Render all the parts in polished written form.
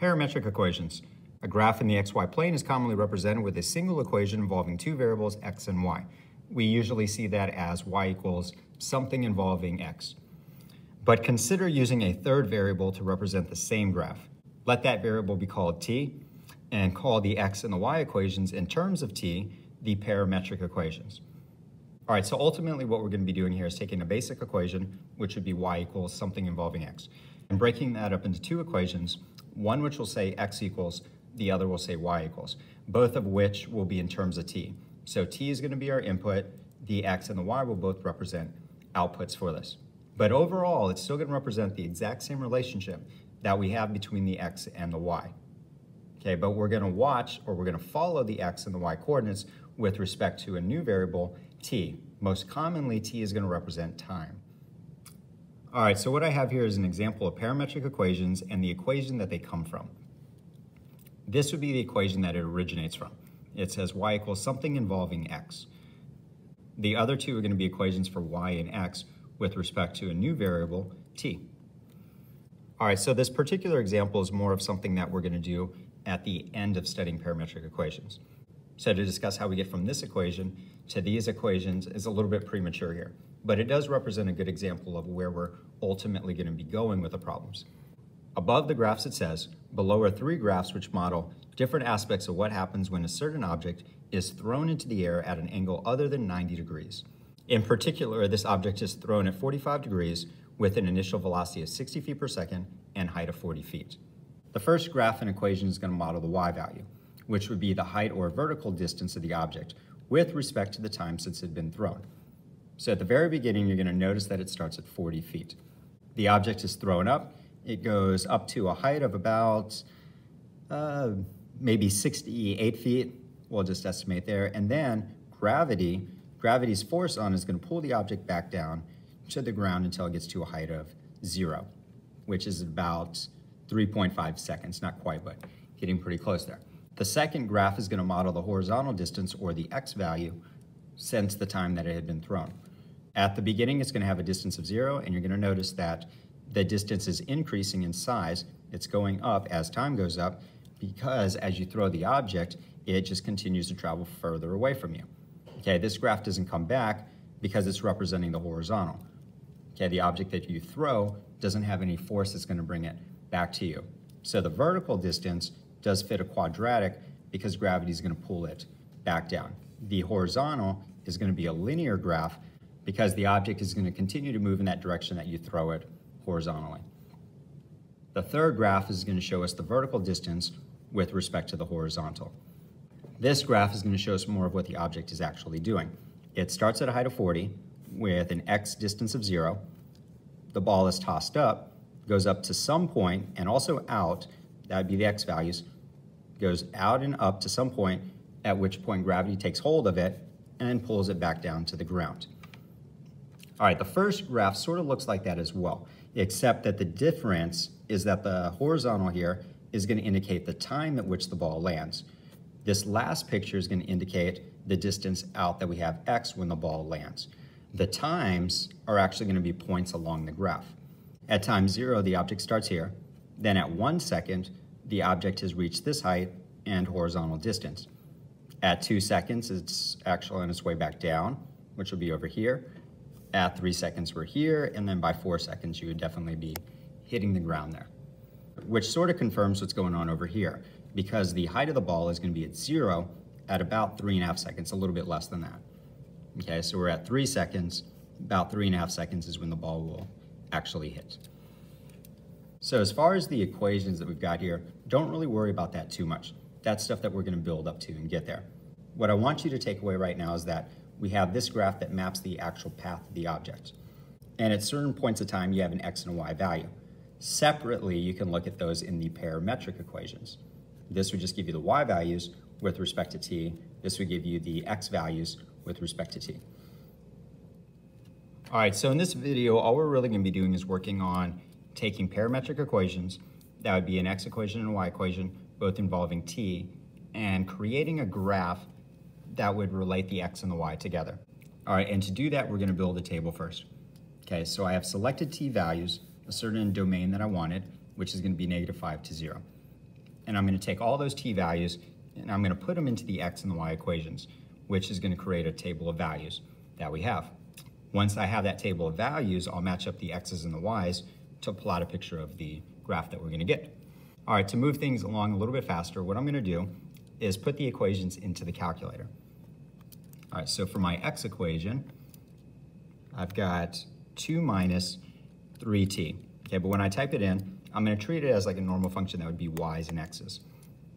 Parametric equations. A graph in the xy plane is commonly represented with a single equation involving two variables, x and y. We usually see that as y equals something involving x. But consider using a third variable to represent the same graph. Let that variable be called t, and call the x and the y equations in terms of t the parametric equations. All right, so ultimately what we're going to be doing here is taking a basic equation, which would be y equals something involving x, and breaking that up into two equations, one which will say x equals, the other will say y equals, both of which will be in terms of t. So t is going to be our input, the x and the y will both represent outputs for this. But overall, it's still going to represent the exact same relationship that we have between the x and the y. Okay, but we're going to watch, or we're going to follow the x and the y coordinates with respect to a new variable, t. Most commonly, t is going to represent time. All right, so what I have here is an example of parametric equations and the equation that they come from. This would be the equation that it originates from. It says y equals something involving x. The other two are going to be equations for y and x with respect to a new variable, t. All right, so this particular example is more of something that we're going to do at the end of studying parametric equations. So to discuss how we get from this equation to these equations is a little bit premature here, but it does represent a good example of where we're ultimately going to be going with the problems. Above the graphs it says, below are three graphs which model different aspects of what happens when a certain object is thrown into the air at an angle other than 90 degrees. In particular, this object is thrown at 45 degrees with an initial velocity of 60 feet per second and height of 40 feet. The first graph and equation is going to model the y value, which would be the height or vertical distance of the object with respect to the time since it had been thrown. So at the very beginning, you're going to notice that it starts at 40 feet. The object is thrown up. It goes up to a height of about maybe 68 feet. We'll just estimate there. And then gravity's force on is going to pull the object back down to the ground until it gets to a height of 0, which is about 3.5 seconds. Not quite, but getting pretty close there. The second graph is going to model the horizontal distance, or the x value, since the time that it had been thrown. At the beginning, it's going to have a distance of 0, and you're going to notice that the distance is increasing in size. It's going up as time goes up, because as you throw the object, it just continues to travel further away from you. Okay, this graph doesn't come back because it's representing the horizontal. Okay, the object that you throw doesn't have any force that's going to bring it back to you. So the vertical distance does fit a quadratic because gravity is going to pull it back down. The horizontal is going to be a linear graph because the object is going to continue to move in that direction that you throw it horizontally. The third graph is going to show us the vertical distance with respect to the horizontal. This graph is going to show us more of what the object is actually doing. It starts at a height of 40 with an x distance of 0. The ball is tossed up, goes up to some point, and also out. That would be the x values. Goes out and up to some point, at which point gravity takes hold of it and then pulls it back down to the ground. All right, the first graph sort of looks like that as well, except that the difference is that the horizontal here is going to indicate the time at which the ball lands. This last picture is going to indicate the distance out that we have x when the ball lands. The times are actually going to be points along the graph. At time 0, the object starts here. Then at 1 second, the object has reached this height and horizontal distance. At 2 seconds, it's actually on its way back down, which will be over here. At 3 seconds, we're here, and then by 4 seconds, you would definitely be hitting the ground there, which sort of confirms what's going on over here, because the height of the ball is going to be at 0 at about 3.5 seconds, a little bit less than that. Okay, so we're at 3 seconds. About 3.5 seconds is when the ball will actually hit. So as far as the equations that we've got here, don't really worry about that too much. That's stuff that we're going to build up to and get there. What I want you to take away right now is that we have this graph that maps the actual path of the object. And at certain points of time, you have an x and a y value. Separately, you can look at those in the parametric equations. This would just give you the y values with respect to t. This would give you the x values with respect to t. All right, so in this video, all we're really going to be doing is working on taking parametric equations, that would be an x equation and a y equation, both involving t, and creating a graph that would relate the x and the y together. All right, and to do that, we're going to build a table first. Okay, so I have selected t values, a certain domain that I wanted, which is going to be -5 to 0. and I'm going to take all those t values and I'm going to put them into the x and the y equations, which is going to create a table of values that we have. Once I have that table of values, I'll match up the x's and the y's to plot a picture of the graph that we're going to get. All right, to move things along a little bit faster, what I'm going to do is put the equations into the calculator. All right, so for my x equation, I've got 2 minus 3t. Okay, but when I type it in, I'm going to treat it as like a normal function that would be y's and x's.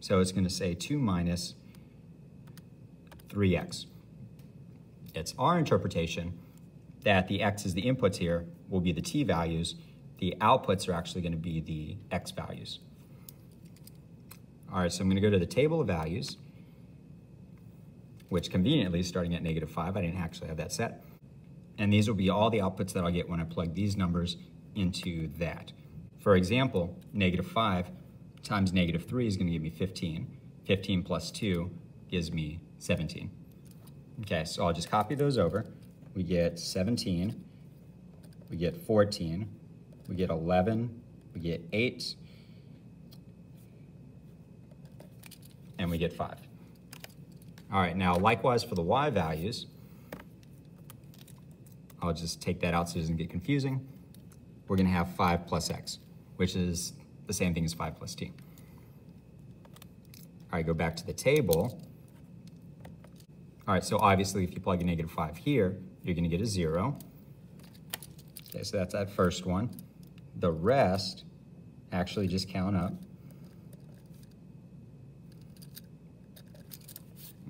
So it's going to say 2 minus 3x. It's our interpretation that the x's, the inputs here, will be the t values. The outputs are actually going to be the x values. All right, so I'm going to go to the table of values, which conveniently is starting at -5. I didn't actually have that set. And these will be all the outputs that I'll get when I plug these numbers into that. For example, -5 times -3 is going to give me 15. 15 plus 2 gives me 17. Okay, so I'll just copy those over. We get 17, we get 14, we get 11, we get 8, and we get 5. All right, now likewise for the y values, I'll just take that out so it doesn't get confusing. We're going to have 5 plus x, which is the same thing as 5 plus t. All right, go back to the table. All right, so obviously if you plug a -5 here, you're going to get a 0. Okay, so that's that first one. The rest actually just count up.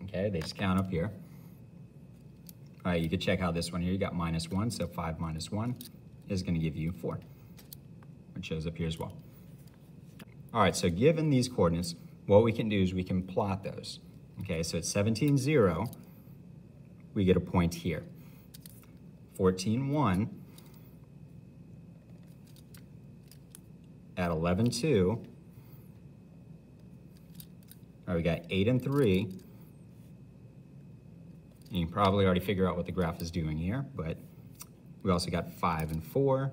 Okay, they just count up here. All right, you could check out this one here. You got -1, so 5 minus 1 is going to give you 4, which shows up here as well. All right, so given these coordinates, what we can do is we can plot those. Okay, so at 17, 0, we get a point here. 14, 1, at 11, 2, all right, we got 8 and 3. And you can probably already figure out what the graph is doing here, but we also got 5 and 4,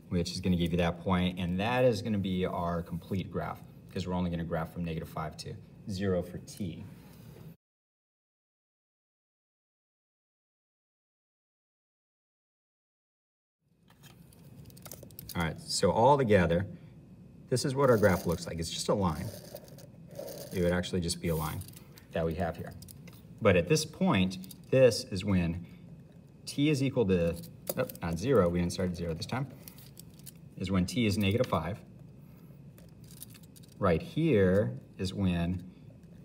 which is going to give you that point, and that is going to be our complete graph, because we're only going to graph from -5 to 0 for t. All right, so all together, this is what our graph looks like. It's just a line. It would actually just be a line that we have here. But at this point, this is when t is equal to, oh, not 0, we didn't start at 0 this time, is when t is -5. Right here is when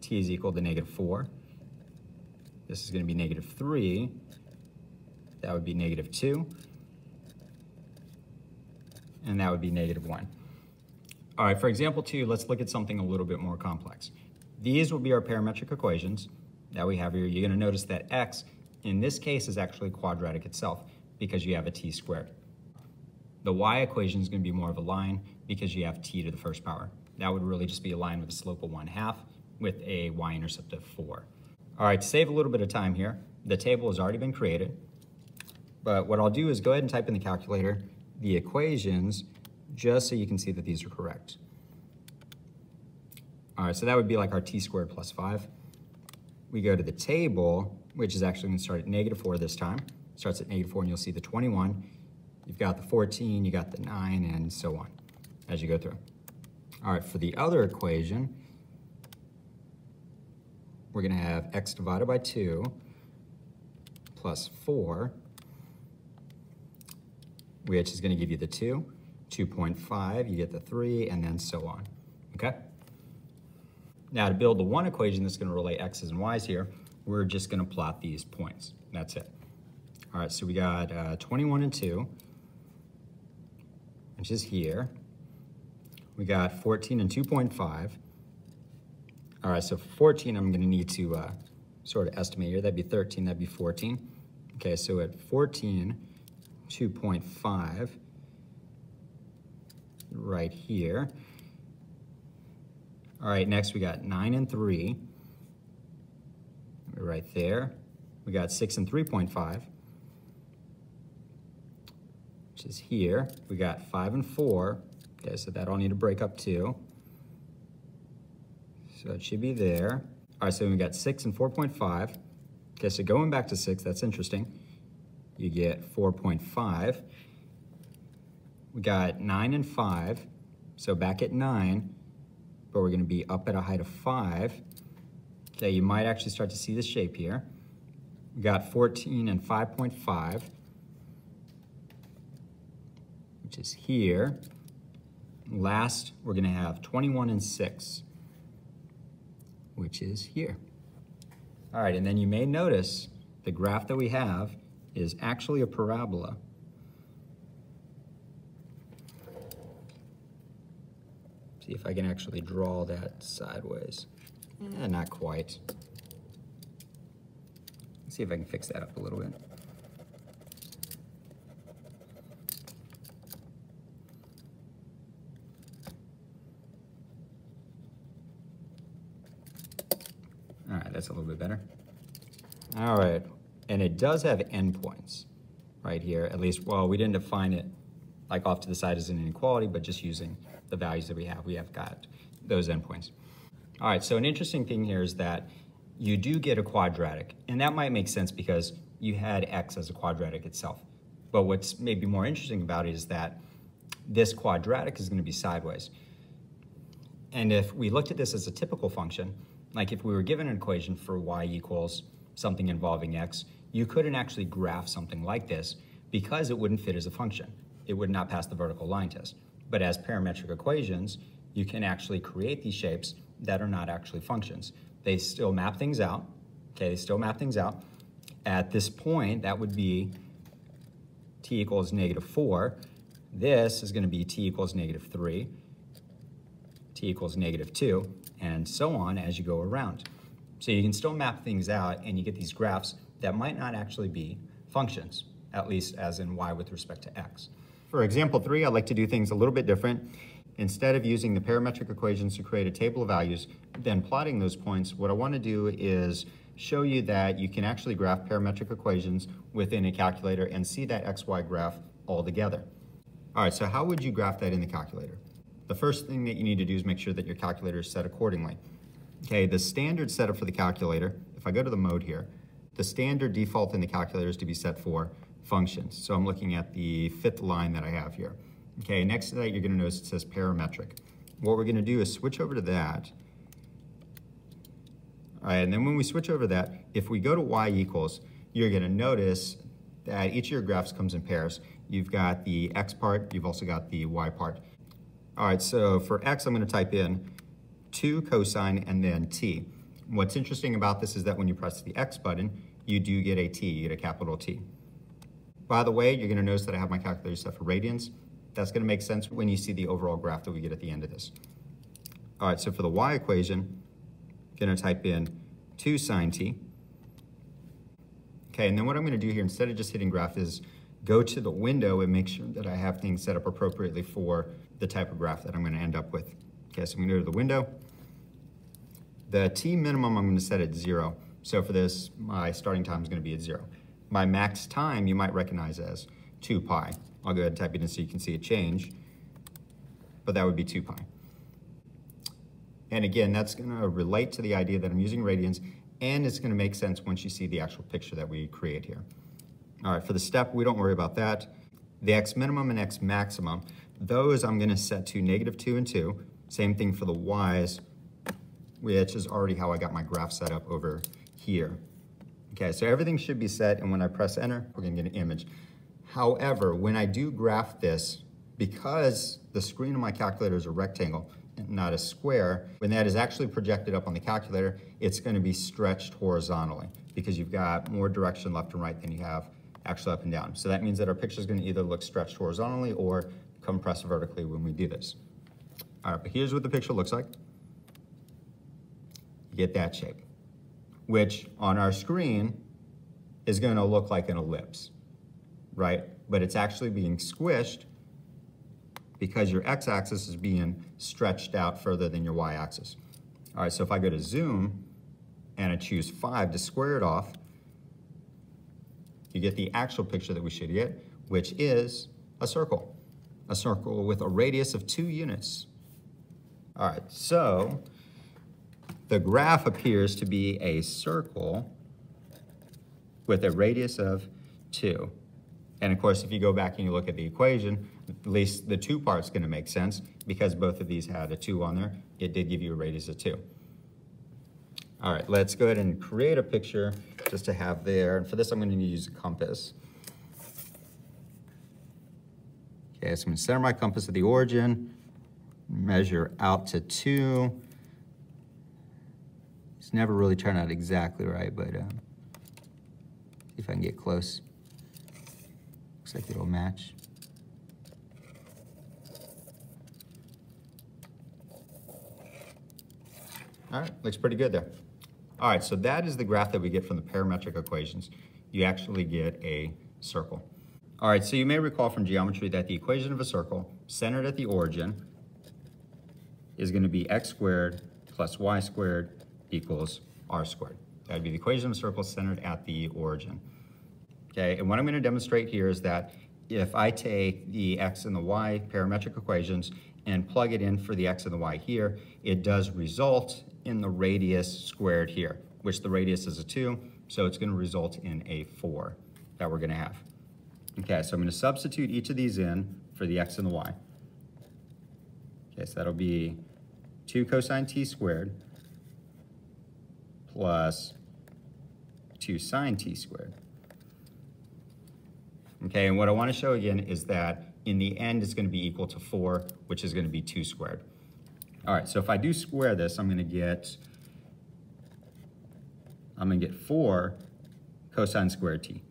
t is equal to -4. This is going to be -3. That would be -2. And that would be -1. All right, for example 2, let's look at something a little bit more complex. These will be our parametric equations that we have here. You're going to notice that x, in this case, is actually quadratic itself because you have a t squared. The y equation is going to be more of a line because you have t to the first power. That would really just be a line with a slope of 1/2 with a y-intercept of 4. All right, to save a little bit of time here, the table has already been created. But what I'll do is go ahead and type in the calculator the equations just so you can see that these are correct. All right, so that would be like our t squared plus 5. We go to the table, which is actually going to start at -4 this time. Starts at -4 and you'll see the 21. You've got the 14, you got the 9, and so on as you go through. All right, for the other equation, we're going to have x divided by 2 plus 4, which is going to give you the 2, 2.5, you get the 3, and then so on, okay? Now to build the one equation that's going to relate x's and y's here, we're just going to plot these points. That's it. All right, so we got 21 and 2, which is here. We got 14 and 2.5. All right, so 14 I'm going to need to sort of estimate here. That'd be 13, that'd be 14. Okay, so at 14, 2.5, right here. All right, next we got 9 and 3, right there. We got 6 and 3.5, which is here. We got 5 and 4, okay, so that'll need to break up too. So it should be there. All right, so we got 6 and 4.5. Okay, so going back to 6, that's interesting. You get 4.5. We got 9 and 5. So back at 9, but we're going to be up at a height of 5. Okay, you might actually start to see the shape here. We got 14 and 5.5, which is here. Last, we're going to have 21 and 6, which is here. All right, and then you may notice the graph that we have is actually a parabola. See if I can actually draw that sideways. Not quite. Let's see if I can fix that up a little bit. All right, that's a little bit better. All right, and it does have endpoints right here, at least, well, we didn't define it like off to the side as an inequality, but just using the values that we have got those endpoints. All right, so an interesting thing here is that you do get a quadratic, and that might make sense because you had x as a quadratic itself. But what's maybe more interesting about it is that this quadratic is going to be sideways. And if we looked at this as a typical function, like if we were given an equation for y equals something involving x, you couldn't actually graph something like this because it wouldn't fit as a function. It would not pass the vertical line test. But as parametric equations, you can actually create these shapes that are not actually functions. They still map things out, okay, they still map things out. At this point, that would be t equals -4. This is gonna be t equals -3, t equals -2, and so on as you go around. So you can still map things out and you get these graphs that might not actually be functions, at least as in y with respect to x. For example 3, I'd like to do things a little bit different. Instead of using the parametric equations to create a table of values, then plotting those points, what I want to do is show you that you can actually graph parametric equations within a calculator and see that XY graph all together. All right, so how would you graph that in the calculator? The first thing that you need to do is make sure that your calculator is set accordingly. Okay, the standard setup for the calculator, if I go to the mode here, the standard default in the calculator is to be set for functions. So I'm looking at the 5th line that I have here. Okay, next to that, you're gonna notice it says parametric. What we're gonna do is switch over to that. All right, and then when we switch over that, if we go to y equals, you're gonna notice that each of your graphs comes in pairs. You've got the x part, you've also got the y part. All right, so for x, I'm gonna type in 2 cosine and then t. What's interesting about this is that when you press the x button, you do get a t, you get a capital T. By the way, you're gonna notice that I have my calculator set for radians. That's gonna make sense when you see the overall graph that we get at the end of this. All right, so for the y equation, I'm gonna type in 2 sine t. Okay, and then what I'm gonna do here, instead of just hitting graph, is go to the window and make sure that I have things set up appropriately for the type of graph that I'm gonna end up with. Okay, so I'm gonna go to the window. The t minimum, I'm gonna set at 0. So for this, my starting time is gonna be at 0. My max time, you might recognize as 2 pi. I'll go ahead and type it in so you can see it change, but that would be 2 pi. And again, that's gonna relate to the idea that I'm using radians, and it's gonna make sense once you see the actual picture that we create here. All right, for the step, we don't worry about that. The x minimum and x maximum, those I'm gonna set to -2 and 2. Same thing for the y's, which is already how I got my graph set up over here. Okay, so everything should be set, and when I press enter, we're gonna get an image. However, when I do graph this, because the screen of my calculator is a rectangle and not a square, when that is actually projected up on the calculator, it's gonna be stretched horizontally because you've got more direction left and right than you have actually up and down. So that means that our picture is gonna either look stretched horizontally or compressed vertically when we do this. All right, but here's what the picture looks like. You get that shape, which on our screen is gonna look like an ellipse, right? But it's actually being squished because your x-axis is being stretched out further than your y-axis. All right, so if I go to zoom and I choose 5 to square it off, you get the actual picture that we should get, which is a circle with a radius of 2 units. All right, so the graph appears to be a circle with a radius of 2. And of course, if you go back and you look at the equation, at least the 2 part's going to make sense because both of these had a 2 on there. It did give you a radius of 2. All right, let's go ahead and create a picture just to have there. And for this, I'm going to use a compass. Okay, so I'm going to center my compass at the origin, measure out to 2. It's never really turned out exactly right, but see if I can get close. Looks like it'll match. All right, looks pretty good there. All right, so that is the graph that we get from the parametric equations. You actually get a circle. All right, so you may recall from geometry that the equation of a circle centered at the origin is going to be x squared plus y squared equals r squared. That would be the equation of a circle centered at the origin. Okay, and what I'm going to demonstrate here is that if I take the x and the y parametric equations and plug it in for the x and the y here, it does result in the radius squared here, which the radius is a 2, so it's going to result in a 4 that we're going to have. Okay, so I'm going to substitute each of these in for the x and the y. Okay, so that'll be 2 cosine t squared plus 2 sine t squared. Okay, and what I want to show again is that in the end it's going to be equal to 4, which is going to be 2 squared. All right, so if I do square this, I'm going to get 4 cosine squared t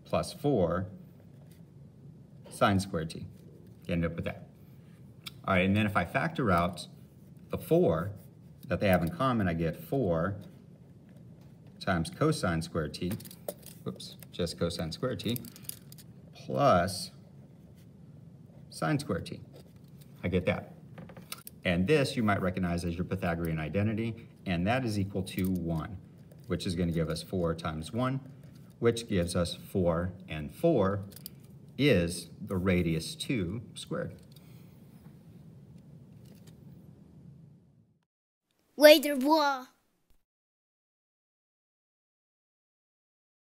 plus 4 sine squared t. You end up with that. All right, and then if I factor out the 4 that they have in common, I get 4 times cosine squared t, oops, just cosine squared t, plus sine squared t. I get that. And this you might recognize as your Pythagorean identity, and that is equal to 1, which is going to give us 4 times 1, which gives us 4, and 4 is the radius 2 squared. Wait, what?